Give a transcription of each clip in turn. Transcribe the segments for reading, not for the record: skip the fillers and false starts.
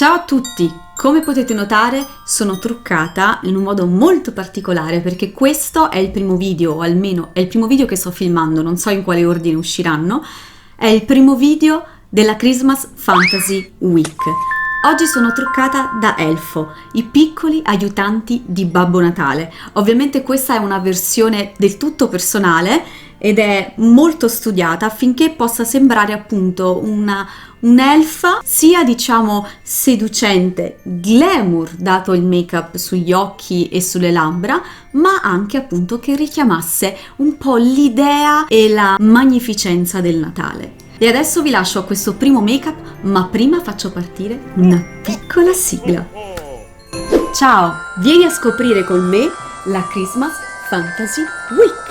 Ciao a tutti! Come potete notare sono truccata in un modo molto particolare perché questo è il primo video, o almeno è il primo video che sto filmando, non so in quale ordine usciranno, è il primo video della Christmas Fantasy Week. Oggi sono truccata da Elfo, i piccoli aiutanti di Babbo Natale. Ovviamente questa è una versione del tutto personale ed è molto studiata affinché possa sembrare appunto un'elfa sia diciamo seducente, glamour dato il make-up sugli occhi e sulle labbra, ma anche appunto che richiamasse un po' l'idea e la magnificenza del Natale. E adesso vi lascio a questo primo make-up, ma prima faccio partire una piccola sigla. Ciao, vieni a scoprire con me la Christmas Fantasy Week.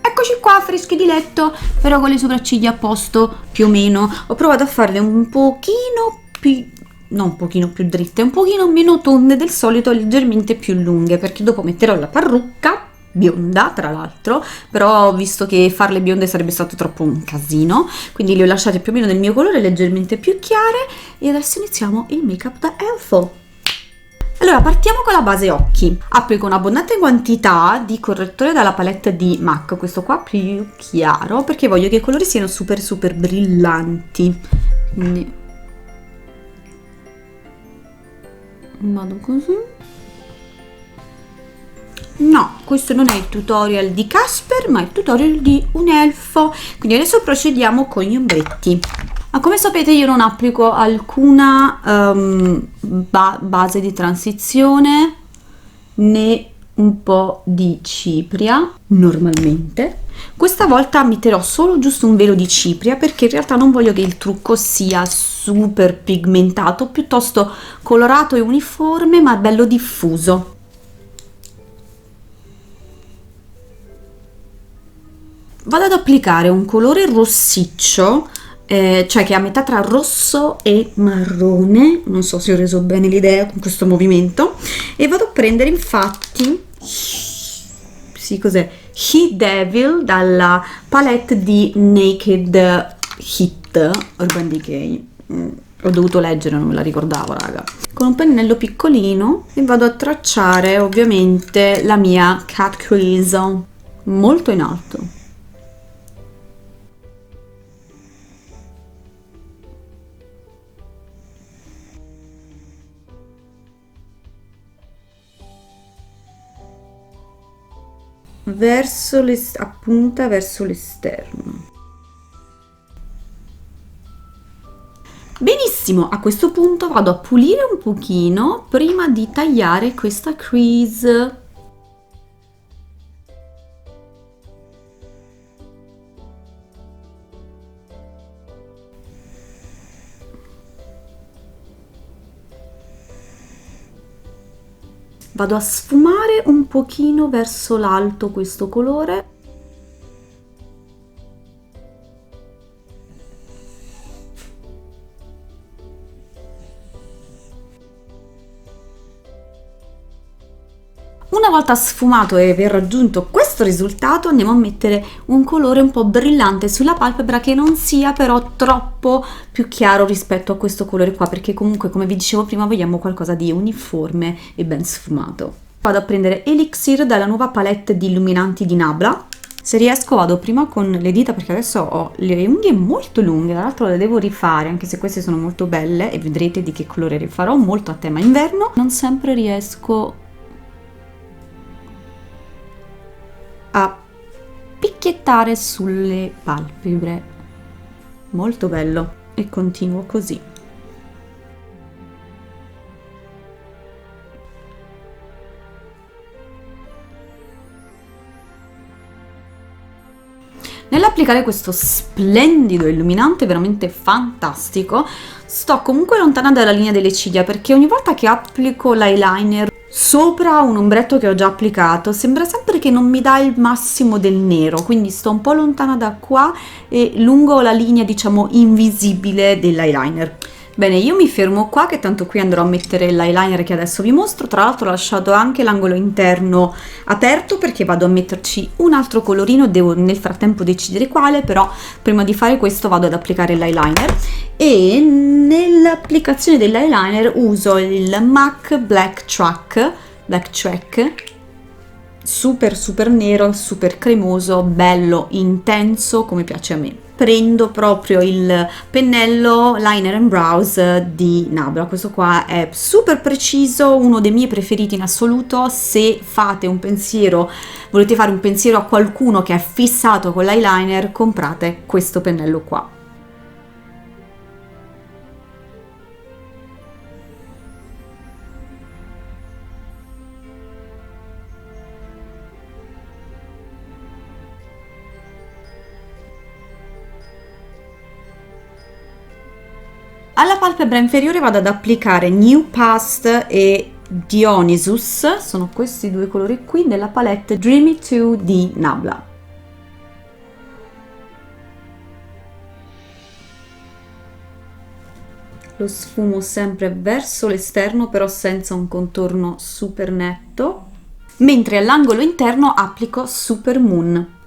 Eccoci qua, freschi di letto, però con le sopracciglia a posto, più o meno. Ho provato a farle un pochino più... non un pochino più dritte, un pochino meno tonde del solito, leggermente più lunghe, perché dopo metterò la parrucca bionda, tra l'altro, però ho visto che farle bionde sarebbe stato troppo un casino, quindi le ho lasciate più o meno del mio colore, leggermente più chiare, e adesso iniziamo il make-up da Elfo. Allora, partiamo con la base occhi. Applico un'abbondante quantità di correttore dalla palette di MAC, questo qua più chiaro, perché voglio che i colori siano super brillanti. Quindi vado così. No, questo non è il tutorial di Casper, ma il tutorial di un elfo. Quindi adesso procediamo con gli ombretti. Ma come sapete io non applico alcuna base di transizione né un po' di cipria normalmente. Questa volta metterò solo giusto un velo di cipria perché in realtà non voglio che il trucco sia super pigmentato, piuttosto colorato e uniforme ma bello diffuso. Vado ad applicare un colore rossiccio, cioè che è a metà tra rosso e marrone, non so se ho reso bene l'idea con questo movimento, e vado a prendere infatti, sì, cos'è? He Devil dalla palette di Naked Hit Urban Decay. Ho dovuto leggere, non me la ricordavo, raga. Con un pennello piccolino e vado a tracciare ovviamente la mia cat crease molto in alto. Appunta verso l'esterno. Benissimo, a questo punto vado a pulire un pochino prima di tagliare questa crease. Vado a sfumare un pochino verso l'alto questo colore. Una volta sfumato e aver raggiunto questo risultato andiamo a mettere un colore un po' brillante sulla palpebra che non sia però troppo più chiaro rispetto a questo colore qua, perché comunque come vi dicevo prima vogliamo qualcosa di uniforme e ben sfumato. Vado a prendere Elixir dalla nuova palette di illuminanti di Nabla. Se riesco vado prima con le dita perché adesso ho le unghie molto lunghe, tra l'altro le devo rifare anche se queste sono molto belle e vedrete di che colore rifarò, molto a tema inverno. Non sempre riesco a picchiettare sulle palpebre, molto bello, e continuo così. Nell'applicare questo splendido illuminante veramente fantastico sto comunque lontana dalla linea delle ciglia perché ogni volta che applico l'eyeliner sopra un ombretto che ho già applicato sembra sempre perché non mi dà il massimo del nero, quindi sto un po' lontana da qua e lungo la linea, diciamo, invisibile dell'eyeliner. Bene, io mi fermo qua, che tanto qui andrò a mettere l'eyeliner che adesso vi mostro. Tra l'altro ho lasciato anche l'angolo interno aperto perché vado a metterci un altro colorino, devo nel frattempo decidere quale, però prima di fare questo vado ad applicare l'eyeliner, e nell'applicazione dell'eyeliner uso il MAC Black Track, super nero, super cremoso, bello intenso come piace a me. Prendo proprio il pennello Liner and Brows di Nabla. Questo qua è super preciso, uno dei miei preferiti in assoluto. Se fate un pensiero, volete fare un pensiero a qualcuno che è fissato con l'eyeliner, comprate questo pennello qua. Alla palpebra inferiore vado ad applicare New Past e Dionysus, sono questi due colori qui, della palette Dreamy 2 di Nabla. Lo sfumo sempre verso l'esterno, però senza un contorno super netto, mentre all'angolo interno applico Super Moon.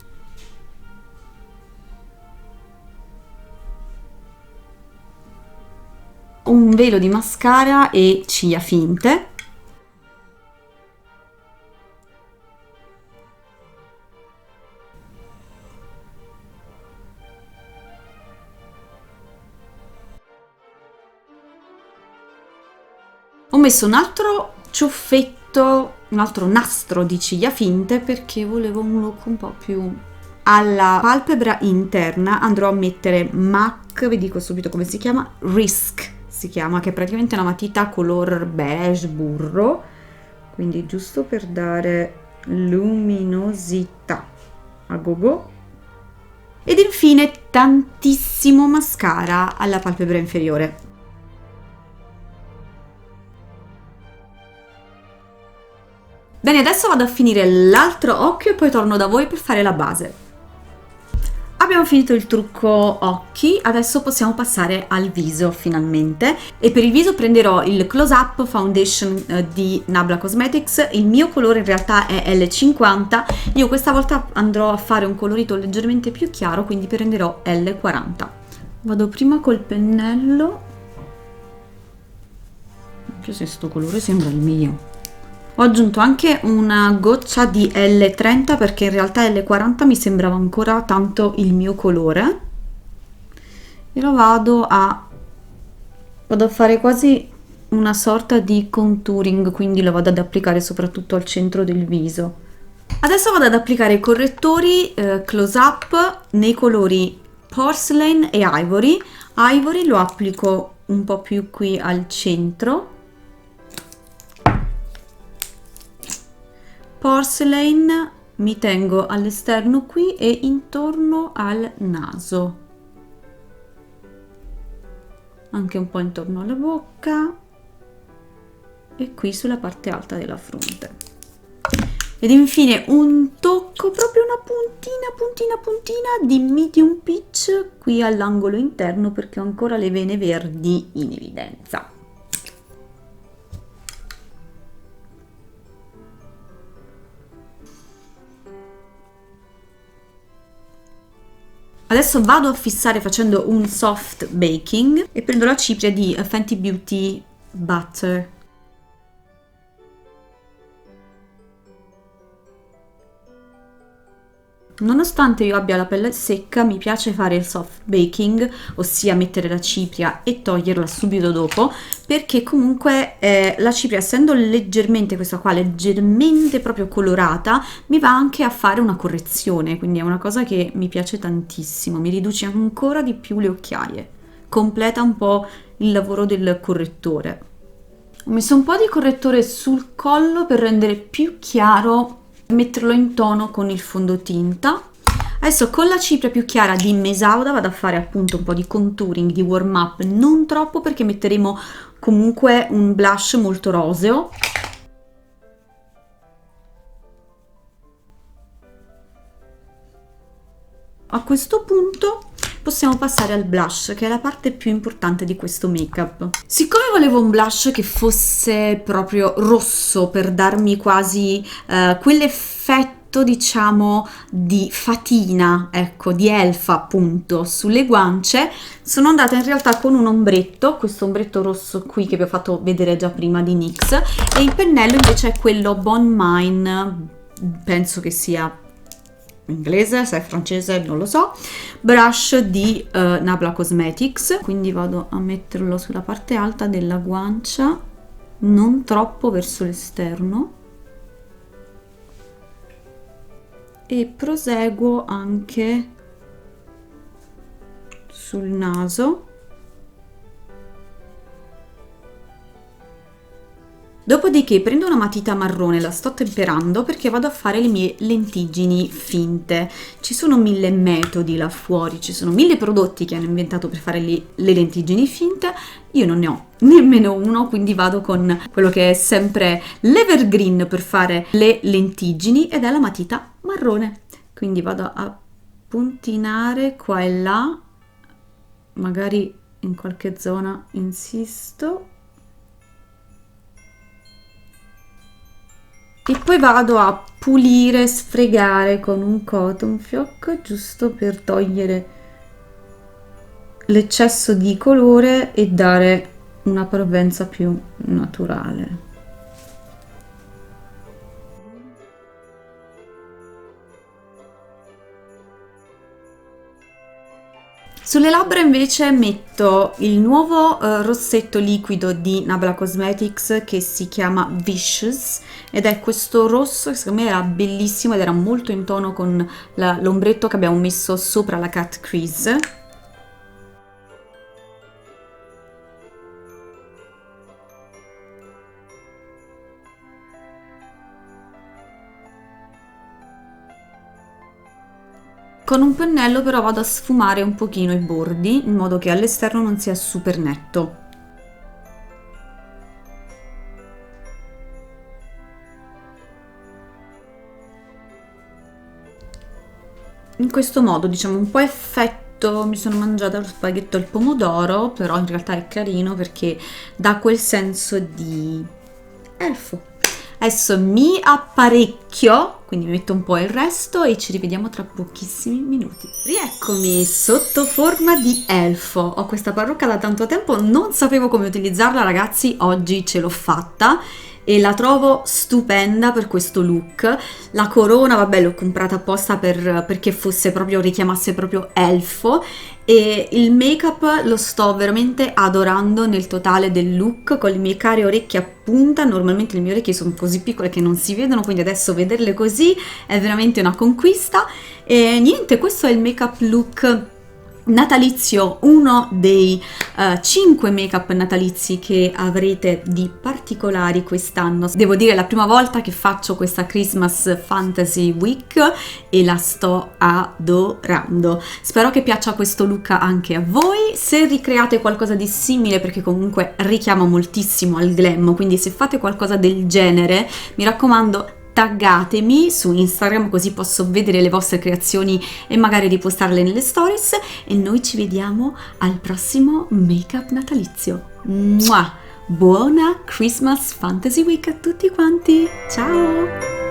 Un velo di mascara e ciglia finte. Ho messo un altro ciuffetto, un altro nastro di ciglia finte perché volevo un look un po' più... Alla palpebra interna andrò a mettere MAC, vi dico subito come si chiama, Risk si chiama, che è praticamente una matita color beige burro, quindi giusto per dare luminosità a gogo. Ed infine tantissimo mascara alla palpebra inferiore. Bene, adesso vado a finire l'altro occhio e poi torno da voi per fare la base. Abbiamo finito il trucco occhi, adesso possiamo passare al viso finalmente, e per il viso prenderò il Close Up Foundation di Nabla Cosmetics. Il mio colore in realtà è L50, io questa volta andrò a fare un colorito leggermente più chiaro, quindi prenderò L40. Vado prima col pennello, anche se sto colore sembra il mio. Ho aggiunto anche una goccia di L30 perché in realtà L40 mi sembrava ancora tanto il mio colore, e lo vado a fare quasi una sorta di contouring, quindi lo vado ad applicare soprattutto al centro del viso. Adesso vado ad applicare i correttori Close Up nei colori Porcelain e Ivory. Ivory lo applico un po' più qui al centro, Porcelain mi tengo all'esterno qui e intorno al naso, anche un po' intorno alla bocca e qui sulla parte alta della fronte. Ed infine un tocco, proprio una puntina di medium peach qui all'angolo interno perché ho ancora le vene verdi in evidenza. Adesso vado a fissare facendo un soft baking e prendo la cipria di Fenty Beauty Butter. Nonostante io abbia la pelle secca, mi piace fare il soft baking, ossia mettere la cipria e toglierla subito dopo, perché comunque la cipria, essendo leggermente, questa qua leggermente proprio colorata, mi va anche a fare una correzione, quindi è una cosa che mi piace tantissimo, mi riduce ancora di più le occhiaie, completa un po' il lavoro del correttore. Ho messo un po' di correttore sul collo per rendere più chiaro, metterlo in tono con il fondotinta. Adesso con la cipria più chiara di Mesauda vado a fare appunto un po' di contouring, di warm up, non troppo perché metteremo comunque un blush molto roseo. a questo punto possiamo passare al blush, che è la parte più importante di questo make-up. Siccome volevo un blush che fosse proprio rosso per darmi quasi quell'effetto, diciamo, di fatina, ecco, di elfa appunto sulle guance, sono andata in realtà con un ombretto, questo ombretto rosso qui che vi ho fatto vedere già prima di NYX, e il pennello invece è quello Bon Mine, penso che sia inglese, se è francese non lo so, brush di Nabla Cosmetics. Quindi vado a metterlo sulla parte alta della guancia, non troppo verso l'esterno, e proseguo anche sul naso. Dopodiché prendo una matita marrone, la sto temperando perché vado a fare le mie lentiggini finte. Ci sono 1000 metodi là fuori, ci sono 1000 prodotti che hanno inventato per fare le lentiggini finte, io non ne ho nemmeno uno, quindi vado con quello che è sempre l'evergreen per fare le lentiggini, ed è la matita marrone. Quindi vado a puntinare qua e là, magari in qualche zona insisto, e poi vado a pulire, sfregare con un cotton fioc, giusto per togliere l'eccesso di colore e dare una parvenza più naturale. Sulle labbra invece metto il nuovo rossetto liquido di Nabla Cosmetics che si chiama Vicious, ed è questo rosso che secondo me era bellissimo ed era molto in tono con l'ombretto che abbiamo messo sopra la cut crease. Con un pennello però vado a sfumare un pochino i bordi in modo che all'esterno non sia super netto. In questo modo, diciamo, un po' effetto mi sono mangiata lo spaghetto al pomodoro, però in realtà è carino perché dà quel senso di elfo. Adesso mi apparecchio, quindi mi metto un po' il resto e ci rivediamo tra pochissimi minuti. Rieccomi sotto forma di elfo. Ho questa parrucca da tanto tempo, non sapevo come utilizzarla, ragazzi, oggi ce l'ho fatta e la trovo stupenda per questo look. La corona, vabbè, l'ho comprata apposta perché fosse proprio, richiamasse proprio elfo, e il make up lo sto veramente adorando nel totale del look, con le mie care orecchie a punta. Normalmente le mie orecchie sono così piccole che non si vedono, quindi adesso vederle così è veramente una conquista. E niente, questo è il make up look natalizio, uno dei 5 make up natalizi che avrete di particolari quest'anno. Devo dire, è la prima volta che faccio questa Christmas Fantasy Week e la sto adorando. Spero che piaccia questo look anche a voi. Se ricreate qualcosa di simile, perché comunque richiama moltissimo al glam, quindi se fate qualcosa del genere, mi raccomando, taggatemi su Instagram così posso vedere le vostre creazioni e magari ripostarle nelle stories, e noi ci vediamo al prossimo make up natalizio. Mua! Buona Christmas Fantasy Week a tutti quanti! Ciao!